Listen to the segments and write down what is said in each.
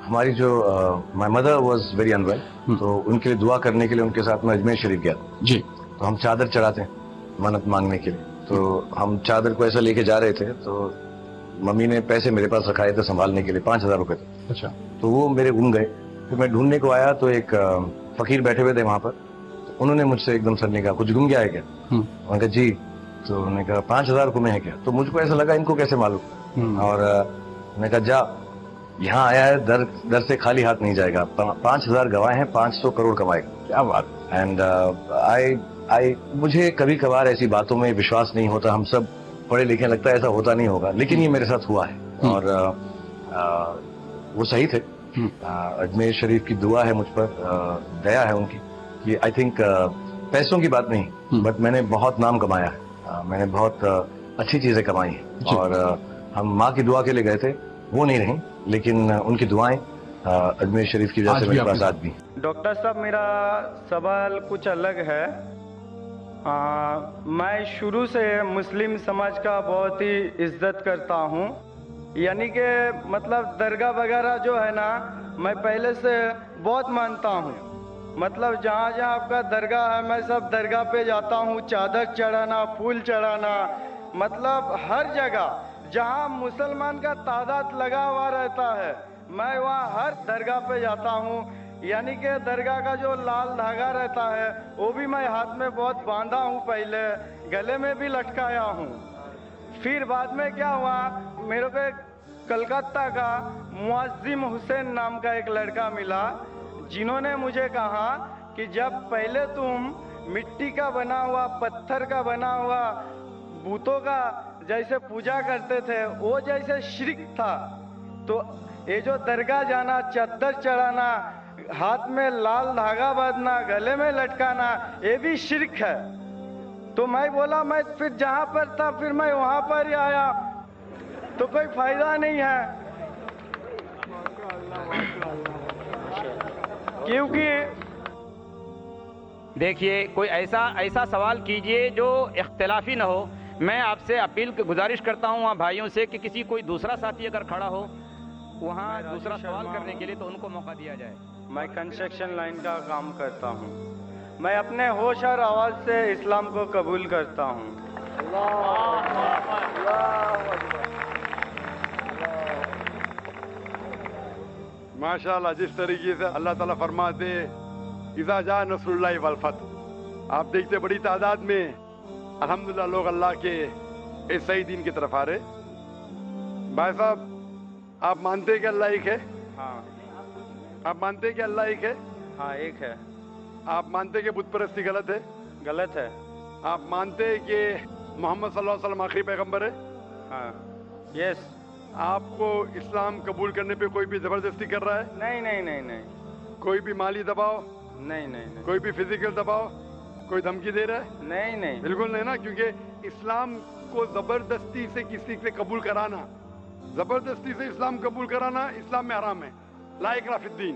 ہماری جو my mother was very unwell, تو ان کے لیے دعا کرنے کے لیے ان کے ساتھ میں اجمیر شریف گیا جی تو ہم چادر چڑھاتے ہیں منت مانگنے کے لیے. تو ہم چادر کو ایسا لے کے جا رہے تھے تو ممی نے پیسے میرے پاس رکھائے تھے سنبھالنے کے لیے، 5,000 روپے تھے. اچھا تو وہ میرے گم گئے. پھر میں ڈھونڈنے کو آیا تو ایک فقیر بیٹھے ہوئے تھے وہاں پر. تو انہوں نے مجھ سے ایک دم سر نے کہا کچھ گم گیا ہے کیا؟ انہوں نے کہا جی. تو انہوں نے کہا 5,000 روپے میں ہے کیا؟ تو مجھ کو ایسا لگا ان کو کیسے معلوم. اور میں نے کہا جا یہاں آیا ہے در سے خالی ہاتھ نہیں جائے گا. 5,000 گوائے ہیں، 500 کروڑ کمائے گا. کیا بات. اینڈ مجھے کبھی کبھار ایسی باتوں میں وشواس نہیں ہوتا. ہم سب پڑھے لکھے، لگتا ہے ایسا ہوتا نہیں ہوگا، لیکن یہ میرے ساتھ ہوا ہے. اور وہ صحیح تھے. اجمیر شریف کی دعا ہے مجھ پر، دیا ہے ان کی کہ آئی تھنک پیسوں کی بات نہیں، بٹ میں نے بہت نام کمایا ہے. میں نے بہت اچھی چیزیں کمائی ہیں. اور ہم ماں کی دعا کے لیے گئے تھے، وہ نہیں رہیں، لیکن ان کی دعائیں اجمیر شریف کی وجہ سے میرے پاس آج بھی. ڈاکٹر صاحب میرا سوال کچھ الگ ہے. میں شروع سے مسلم سماج کا بہت ہی عزت کرتا ہوں. یعنی کہ مطلب درگاہ وغیرہ جو ہے نا، میں پہلے سے بہت مانتا ہوں. مطلب جہاں جہاں آپ کا درگاہ ہے میں سب درگاہ پہ جاتا ہوں. چادر چڑھانا، پھول چڑھانا، مطلب ہر جگہ جہاں مسلمان کا تعداد لگا ہوا رہتا ہے میں وہاں ہر درگاہ پہ جاتا ہوں. یعنی کہ درگاہ کا جو لال دھاگا رہتا ہے وہ بھی میں ہاتھ میں بہت باندھا ہوں، پہلے گلے میں بھی لٹکایا ہوں. پھر بعد میں کیا ہوا، میرے کو ایک کلکتہ کا معظم حسین نام کا ایک لڑکا ملا، جنہوں نے مجھے کہا کہ جب پہلے تم مٹی کا بنا ہوا، پتھر کا بنا ہوا بتوں کا جیسے پوجا کرتے تھے وہ جیسے شرک تھا، تو یہ جو درگاہ جانا، چادر چڑھانا، ہاتھ میں لال دھاگا باندھنا، گلے میں لٹکانا، یہ بھی شرک ہے. تو میں بولا میں پھر جہاں پر تھا پھر میں وہاں پر ہی آیا، تو کوئی فائدہ نہیں ہے. کیونکہ دیکھیے کوئی ایسا سوال کیجئے جو اختلافی نہ ہو. میں آپ سے گزارش کرتا ہوں وہاں بھائیوں سے کہ کسی کوئی دوسرا ساتھی اگر کھڑا ہو وہاں دوسرا سوال کرنے کے لیے تو ان کو موقع دیا جائے. میں کنسٹرکشن لائن کا کام کرتا ہوں. میں اپنے ہوش اور آواز سے اسلام کو قبول کرتا ہوں. ماشاءاللہ، جس طریقے سے اللہ تعالیٰ فرماتے اذا جاء نصر اللہ والفتح، آپ دیکھتے بڑی تعداد میں الحمدللہ لوگ اللہ کے اس صحیح دین کی طرف آ رہے. بھائی صاحب، آپ مانتے ہیں کہ اللہ ایک ہے؟ ہاں. آپ مانتے ہیں کہ اللہ ایک ہے؟ ہاں ایک ہے. آپ مانتے ہیں کہ بت پرستی غلط ہے؟ غلط ہے. آپ مانتے ہیں کہ محمد صلی اللہ علیہ وسلم آخری پیغمبر ہے؟ ہاں. یس. آپ کو اسلام قبول کرنے پہ کوئی بھی زبردستی کر رہا ہے؟ نہیں نہیں نہیں نہیں. کوئی بھی مالی دباؤ؟ نہیں نہیں نہیں. کوئی بھی فزیکل دباؤ؟ کوئی دھمکی دے رہا ہے؟ نہیں نہیں. بالکل نہیں نا، کیونکہ اسلام کو زبردستی سے کسی سے قبول کرانا، زبردستی سے اسلام قبول کرانا اسلام میں حرام ہے، لا اکراہ فی الدین.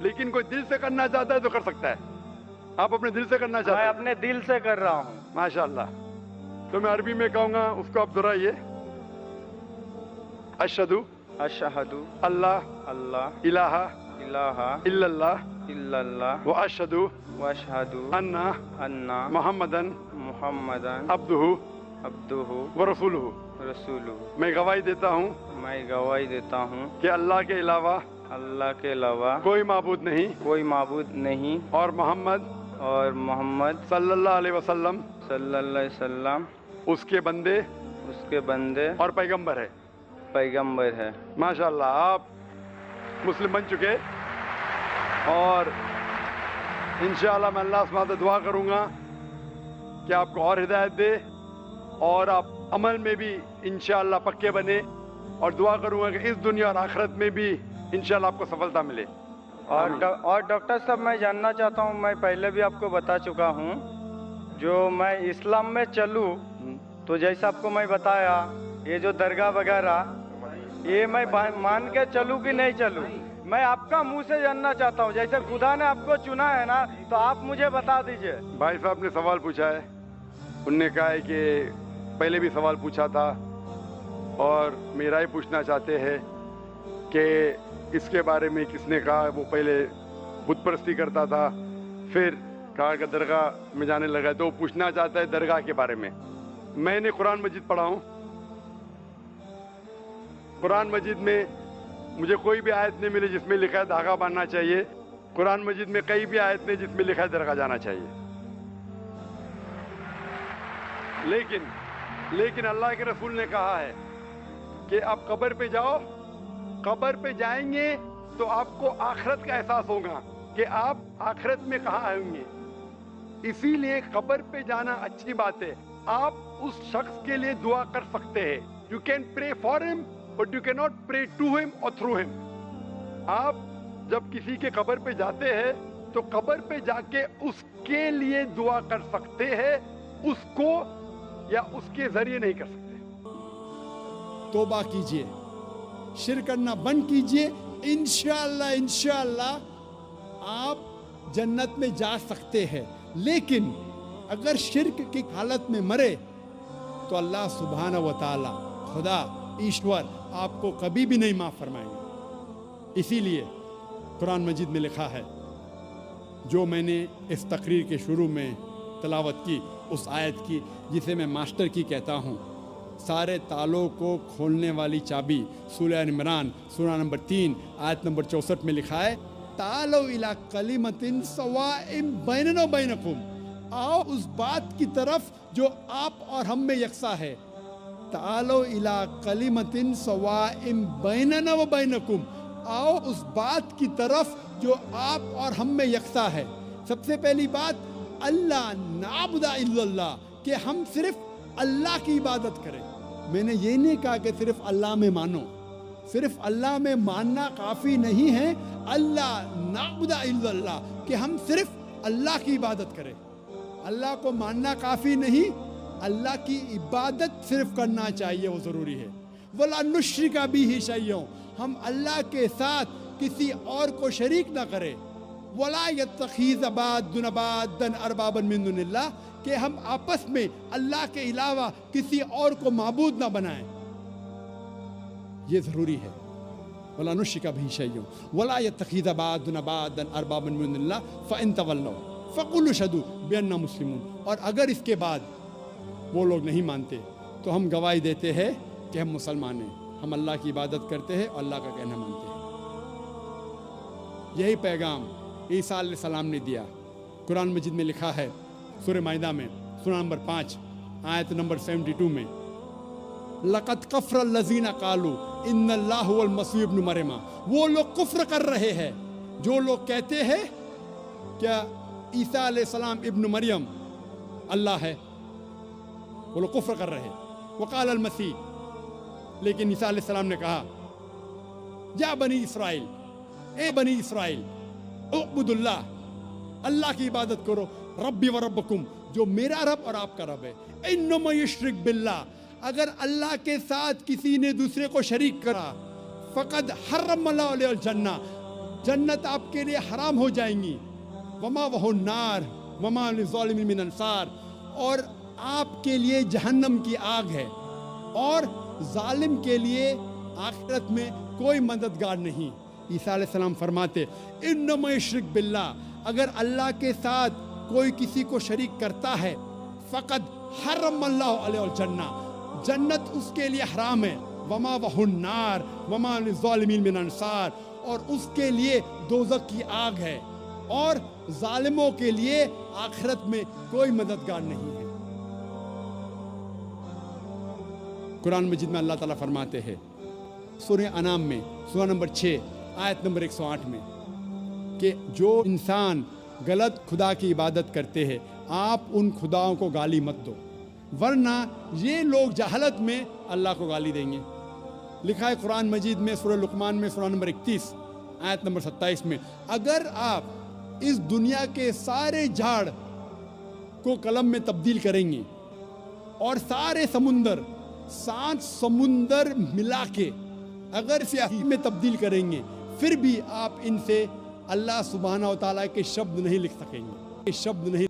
لیکن کوئی دل سے کرنا چاہتا ہے تو کر سکتا ہے. آپ اپنے دل سے کرنا چاہتے میں ہیں؟ اپنے دل سے کر رہا ہوں. ماشاءاللہ. تو میں عربی میں کہوں گا، اس کو آپ دہرائیے. اشہدو اشہدو اللہ اللہ الہ الہ الا اللہ الا اللہ واشہدو واشہدو انا ان محمدن محمدن عبدہ عبدہ ورسولہ. رسولہ. میں گواہی دیتا ہوں میں گواہی دیتا ہوں کہ اللہ کے علاوہ اللہ کے علاوہ کوئی معبود نہیں، کوئی معبود نہیں، اور محمد اور محمد صلی اللہ علیہ وسلم صلی اللہ علیہ وسلم اس کے بندے اس کے بندے اور پیغمبر ہے. پیغمبر ہے. ماشاءاللہ، آپ مسلم بن چکے، اور انشاءاللہ میں اللہ سے دعا کروں گا کہ آپ کو اور ہدایت دے اور آپ عمل میں بھی انشاءاللہ پکے بنے، اور دعا کروں گا کہ اس دنیا اور آخرت میں بھی انشاءاللہ آپ کو سفلتا ملے. اور ڈاکٹر صاحب میں جاننا چاہتا ہوں، میں پہلے بھی آپ کو بتا چکا ہوں، جو میں اسلام میں چلوں تو جیسا آپ کو میں بتایا یہ جو درگاہ وغیرہ یہ میں مان کے چلوں کہ نہیں چلوں، میں آپ کا منہ سے جاننا چاہتا ہوں. جیسے خدا نے آپ کو چنا ہے نا تو آپ مجھے بتا دیجئے. بھائی صاحب نے سوال پوچھا ہے، انہوں نے کہا ہے کہ پہلے بھی سوال پوچھا تھا اور میرا ہی پوچھنا چاہتے ہیں کہ اس کے بارے میں کس نے کہا. وہ پہلے بت پرستی کرتا تھا, پھر کہا کہ درگاہ میں جانے لگا, تو وہ پوچھنا چاہتا ہے درگاہ کے بارے میں. میں نے قرآن مجید پڑھا ہوں, قرآن مجید میں مجھے کوئی بھی آیت نہیں ملی جس میں لکھا ہے دھاگا باندھنا چاہیے. قرآن مجید میں کئی بھی آیت نہیں جس میں لکھا ہے درگاہ جانا چاہیے. لیکن اللہ کے رسول نے کہا ہے کہ آپ قبر پہ جاؤ, قبر پہ جائیں گے تو آپ کو آخرت کا احساس ہوگا کہ آپ آخرت میں کہاں آئیں گے. اسی لیے قبر پہ جانا اچھی بات ہے. آپ اس شخص کے لیے دعا کر سکتے ہیں. You can pray for him, but you cannot pray to him or through him. آپ جب کسی کے قبر پہ جاتے ہیں تو قبر پہ جا کے اس کے لیے دعا کر سکتے ہیں, اس کو یا اس کے ذریعے نہیں کر سکتے. توبہ کیجئے, شرک کرنا بند کیجئے, انشاءاللہ آپ جنت میں جا سکتے ہیں. لیکن اگر شرک کی حالت میں مرے تو اللہ سبحانہ و تعالی, خدا ایشور آپ کو کبھی بھی نہیں معاف فرمائیں گے. اسی لیے قرآن مجید میں لکھا ہے, جو میں نے اس تقریر کے شروع میں تلاوت کی, اس آیت کی جسے میں ماسٹر کی کہتا ہوں, سارے تالوں کو کھولنے والی چابی, سورہ عمران سورہ نمبر 3 آیت نمبر 64 میں لکھا ہے, تعالوا الی کلمۃ سواء بیننا و بینکم, آؤ اس بات کی طرف جو آپ اور ہم میں یکساں ہے. تعالوا الی کلمۃ سواء بیننا و بینکم, آؤ اس بات کی طرف جو آپ اور ہم میں یکساں ہے. سب سے پہلی بات, اللہ نعبد الا اللہ, کہ ہم صرف اللہ کی عبادت کریں. میں نے یہ نہیں کہا کہ صرف اللہ میں مانو, صرف اللہ میں ماننا کافی نہیں ہے. اللہ نعبد الا اللہ, کہ ہم صرف اللہ کی عبادت کریں. اللہ کو ماننا کافی نہیں, اللہ کی عبادت صرف کرنا چاہیے, وہ ضروری ہے. وَلَا نُشْرِكَ بِهِ شَيْئًا, ہم اللہ کے ساتھ کسی اور کو شریک نہ کریں. وَلَا يَتَّخِذَ بَعْضُنَا بَعْضًا أَرْبَابًا مِّن دُونِ اللَّهِ, کہ ہم آپس میں اللہ کے علاوہ کسی اور کو معبود نہ بنائیں. یہ ضروری ہے. وَلَا نُشْرِكَ بِهِ شَيْئًا وَلَا يَتَّخِذَ بَعْضُنَا بَعْضًا أَرْبَابًا مِّن دُونِ اللَّهِ فَإِن تَوَلَّوْا فَقُولُوا اشْهَدُوا بِأَنَّا مُسْلِمُونَ. اور اگر اس کے بعد وہ لوگ نہیں مانتے تو ہم گواہی دیتے ہیں کہ ہم مسلمان ہیں, ہم اللہ کی عبادت کرتے ہیں اور اللہ کا کہنا مانتے ہیں. یہی پیغام عیسیٰ علیہ السلام نے دیا. قرآن مجید میں لکھا ہے سورہ مائدہ میں سورہ نمبر 5 آیت نمبر 72 میں, لَقَدْ كَفَرَ الَّذِينَ قَالُوا إِنَّ اللَّهَ هُوَ الْمَسِيحُ ابْنُ مَرْيَمَ. وہ لوگ کفر کر رہے ہیں جو لوگ کہتے ہیں کیا عیسیٰ علیہ السلام ابن مریم اللہ ہے. وہ لوگ کفر کر رہے. وقال المسیح, لیکن عیسیٰ علیہ السلام نے کہا, یا بنی اسرائیل, اے بنی اسرائیل, اعبدوا اللہ, اللہ کی عبادت کرو, ربی و ربکم, جو میرا رب اور آپ کا رب ہے. انما یشرک باللہ, اگر اللہ کے ساتھ کسی نے دوسرے کو شریک کرا, فقد حرم اللہ علیہ الجنہ, جنت آپ کے لیے حرام ہو جائیں گی. وما وہو النار وما للظالمین من انصار, اور آپ کے لیے جہنم کی آگ ہے, اور ظالم کے لیے آخرت میں کوئی مددگار نہیں. عیسیٰ علیہ السلام فرماتے, انما یشرک باللہ, اگر اللہ کے ساتھ کوئی کسی کو شریک کرتا ہے, فقد حرم اللہ علیہ الجنہ, جنت اس کے لیے حرام ہے. وما وہو النار وما للظالمین من انصار, اور اس کے لیے دوزخ کی آگ ہے, اور ظالموں کے لیے آخرت میں کوئی مددگار نہیں ہے. قرآن مجید میں اللہ تعالیٰ فرماتے ہیں سورہ انعام میں سورہ نمبر 6 آیت نمبر 108 میں, کہ جو انسان غلط خدا کی عبادت کرتے ہیں, آپ ان خداؤں کو گالی مت دو, ورنہ یہ لوگ جہالت میں اللہ کو گالی دیں گے. لکھا ہے قرآن مجید میں سورہ لقمان میں سورہ نمبر 31 آیت نمبر 27 میں, اگر آپ اس دنیا کے سارے جھاڑ کو قلم میں تبدیل کریں گے اور سارے سمندر 7 سمندر ملا کے اگر سیاہی میں تبدیل کریں گے, پھر بھی آپ ان سے اللہ سبحانہ و تعالیٰ کے شبد نہیں لکھ سکیں گے, شبد نہیں